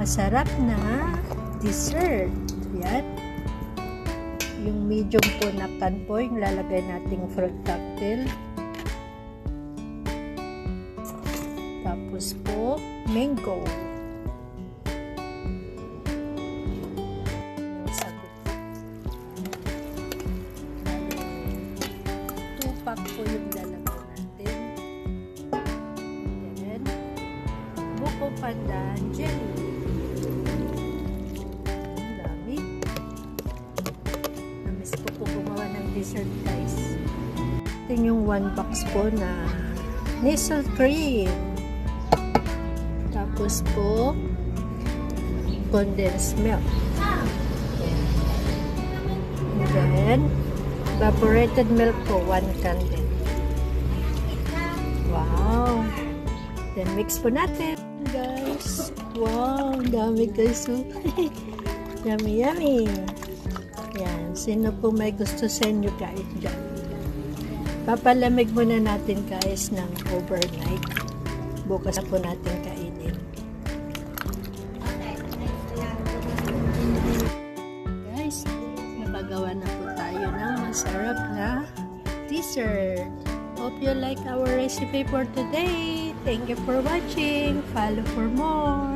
masarap na dessert. Yan. Yung medium po na can po, yung lalagay nating fruit cocktail. Tapos po, mango. Tupak po yung lalagay natin. Then, buko pandan jelly. Ang dami. Namiss ko po gumawa ng dessert, guys. Ito yung 1 box po na Nestle cream. Tapos po, condensed milk. And then, evaporated milk po, 1 can din. Wow! Then, mix po natin, guys. Wow! Dami, guys. Yummy, yummy. Yan. Sino po may gusto sa inyo, guys? Papalamig muna natin, guys, ng overnight. Bukas na po natin kainin. Guys, napagawa na po tayo ng masarap na dessert. Hope you like our recipe for today. Thank you for watching. Follow for more.